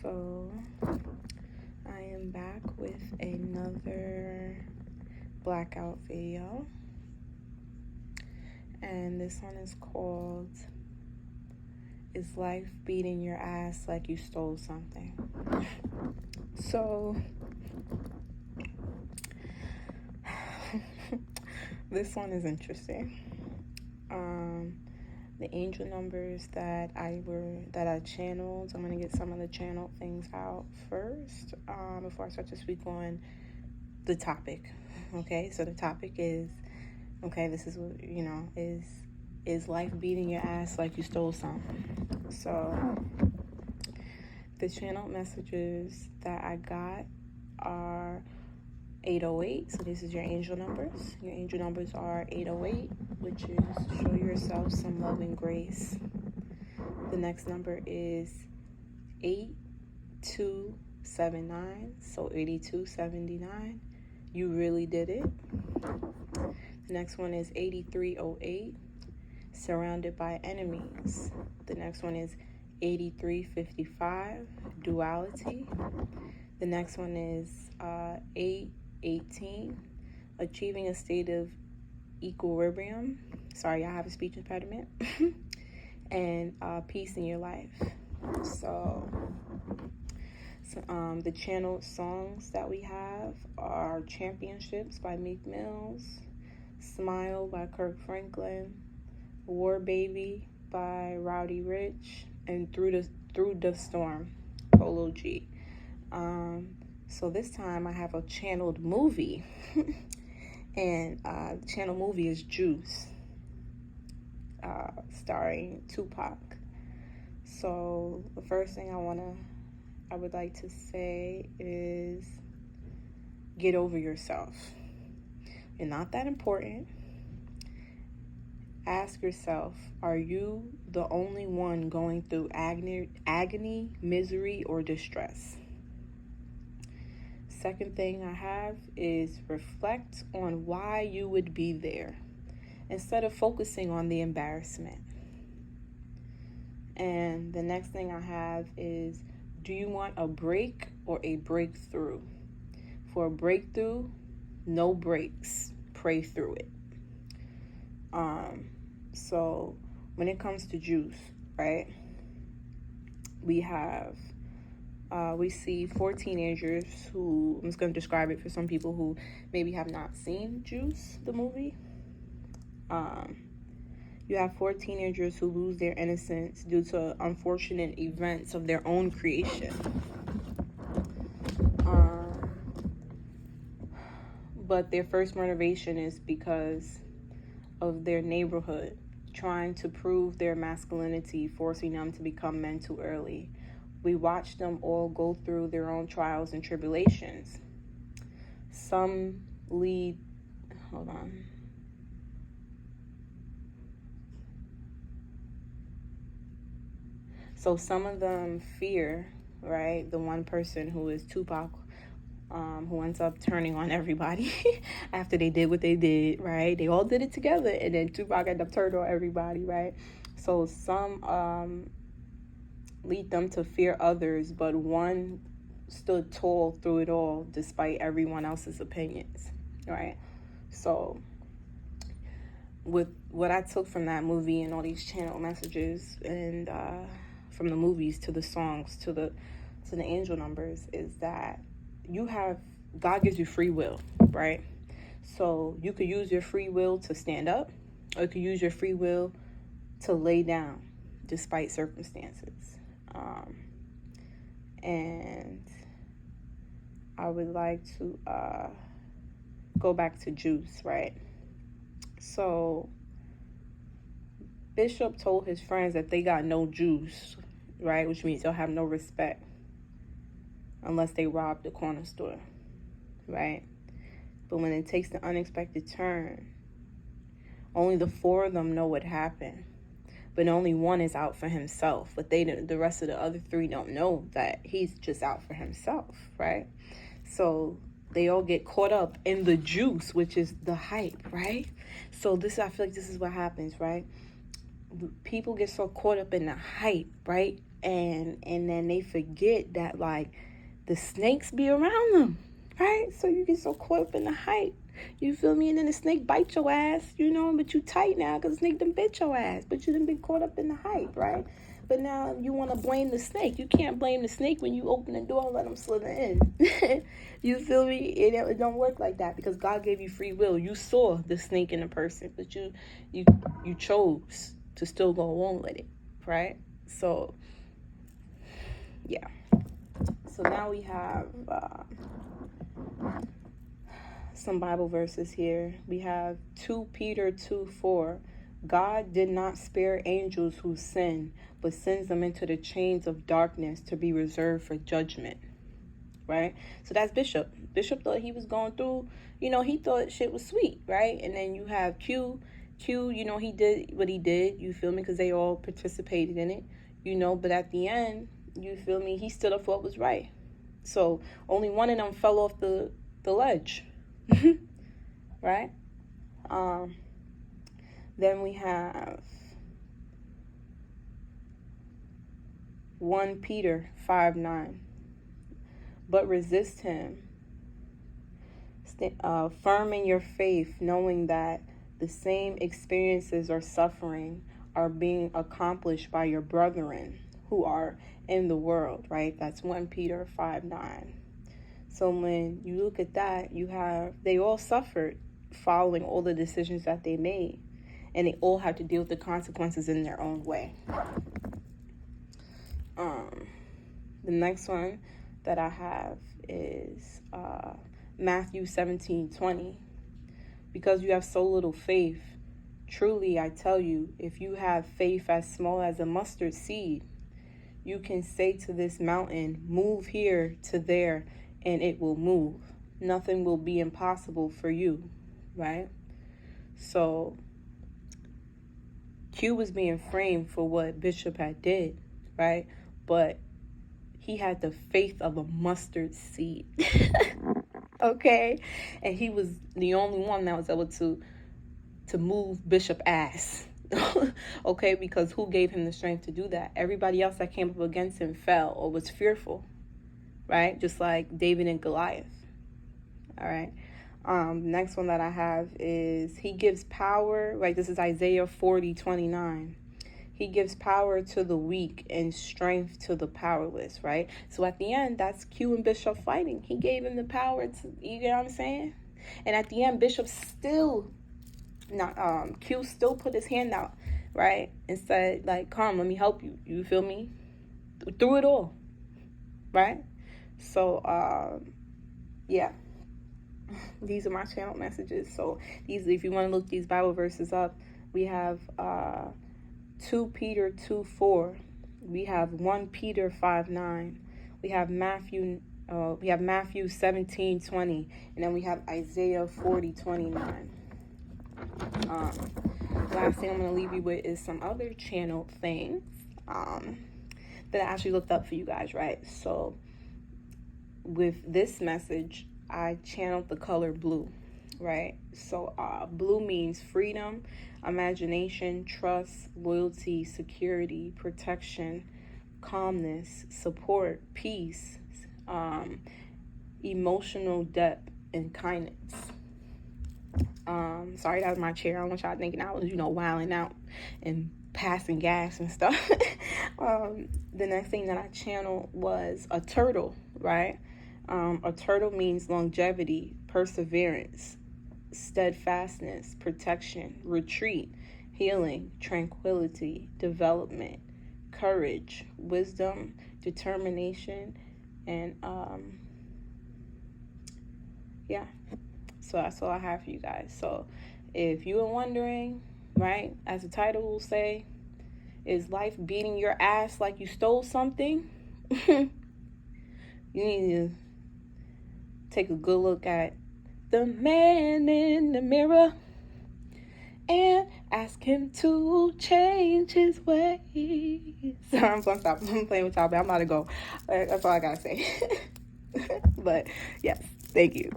So I am back with another blackout video, and this one is called "Is Life Beating Your Ass Like You Stole Something?" So this one is interesting. The angel numbers that I channeled, I'm gonna get some of the channeled things out first before I start to speak on the topic. Okay, so the topic is, this is what, is life beating your ass like you stole something? So the channeled messages that I got are 808. So this is your angel numbers. Your angel numbers are 808, which is show yourself some love and grace. The next number is 8279. So 8279. You really did it. The next one is 8308. Surrounded by enemies. The next one is 8355. Duality. The next one is 818, achieving a state of equilibrium. Sorry, I have a speech impediment. And peace in your life. So the channeled songs that we have are Championships by Meek Mills, Smile by Kirk Franklin, War Baby by Rowdy Rich, and Through the Storm, Polo G. So this time I have a channeled movie, and the channel movie is Juice, starring Tupac. So the first thing I would like to say is get over yourself. You're not that important. Ask yourself, are you the only one going through agony, misery, or distress? Second thing I have is reflect on why you would be there instead of focusing on the embarrassment. And the next thing I have is, do you want a break or a breakthrough? For a breakthrough, no breaks. Pray through it. So when it comes to Juice, right, we see 4 teenagers who, I'm just going to describe it for some people who maybe have not seen Juice, the movie. You have 4 teenagers who lose their innocence due to unfortunate events of their own creation. But their first motivation is because of their neighborhood trying to prove their masculinity, forcing them to become men too early. We watch them all go through their own trials and tribulations. Some lead, So some of them fear, right? The one person who is Tupac, who ends up turning on everybody after they did what they did, right? They all did it together, and then Tupac ended up turning on everybody, right? So some lead them to fear others, but one stood tall through it all despite everyone else's opinions, right? So with what I took from that movie and all these channel messages, and from the movies to the songs to the angel numbers, is that God gives you free will, right? So you could use your free will to stand up, or you could use your free will to lay down despite circumstances. And I would like to go back to Juice, right? So Bishop told his friends that they got no juice, right? Which means they'll have no respect unless they rob the corner store, right? But when it takes the unexpected turn, only the 4 of them know what happened. But only one is out for himself. But the rest of the other 3 don't know that he's just out for himself, right? So they all get caught up in the juice, which is the hype, right? So I feel like this is what happens, right? People get so caught up in the hype, right? and then they forget that, like, the snakes be around them, right? So you get so caught up in the hype, you feel me? And then the snake bite your ass, but you tight now because the snake done bit your ass, but you done been caught up in the hype, right? But now you want to blame the snake. You can't blame the snake when you open the door and let them slither in. You feel me? It don't work like that, because God gave you free will. You saw the snake in the person, but you chose to still go along with it, right? So, yeah. So now we have some Bible verses here. We have 2 Peter 2:4. God did not spare angels who sin, but sends them into the chains of darkness to be reserved for judgment. Right? So that's Bishop. Bishop thought he was going through, he thought shit was sweet, right? And then you have Q, he did what he did, you feel me? Because they all participated in it, but at the end, you feel me, he stood up for what was right. So only one of them fell off the ledge. Right? Then we have 1 Peter 5:9. But resist him, firm in your faith, knowing that the same experiences or suffering are being accomplished by your brethren who are in the world, right? That's 1 Peter 5:9. So when you look at that, they all suffered following all the decisions that they made, and they all have to deal with the consequences in their own way. The next one that I have is Matthew 17:20. Because you have so little faith, truly I tell you, if you have faith as small as a mustard seed, you can say to this mountain, move here to there, and it will move. Nothing will be impossible for you, right? So Q was being framed for what Bishop had did, right? But he had the faith of a mustard seed. Okay? And he was the only one that was able to move Bishop ass. Okay? Because who gave him the strength to do that? Everybody else that came up against him fell or was fearful. Right? Just like David and Goliath. All right? Next one that I have is he gives power. Right? This is Isaiah 40:29. He gives power to the weak and strength to the powerless, right? So at the end, that's Q and Bishop fighting. He gave him the power to, you get what I'm saying? And at the end, Bishop Q still put his hand out, right? And said, like, come, let me help you. You feel me? Through it all, right? So, yeah. These are my channel messages. So if you want to look these Bible verses up, we have 2 Peter 2:4. We have 1 Peter 5:9. We have Matthew 17:20, and then we have Isaiah 40:29. Last thing I'm gonna leave you with is some other channel things that I actually looked up for you guys, right? So with this message, I channeled the color blue, right? So blue means freedom, imagination, trust, loyalty, security, protection, calmness, support, peace, emotional depth, and kindness. Sorry, that was my chair. I don't want y'all thinking I was, wilding out and passing gas and stuff. The next thing that I channeled was a turtle, right? A turtle means longevity, perseverance, steadfastness, protection, retreat, healing, tranquility, development, courage, wisdom, determination, and yeah. So that's all I have for you guys. So if you are wondering, right, as the title will say, is life beating your ass like you stole something? You need to take a good look at the man in the mirror and ask him to change his ways. Sorry, I'm gonna stop. I'm playing with y'all, but I'm about to go. That's all I gotta say. But yes, thank you.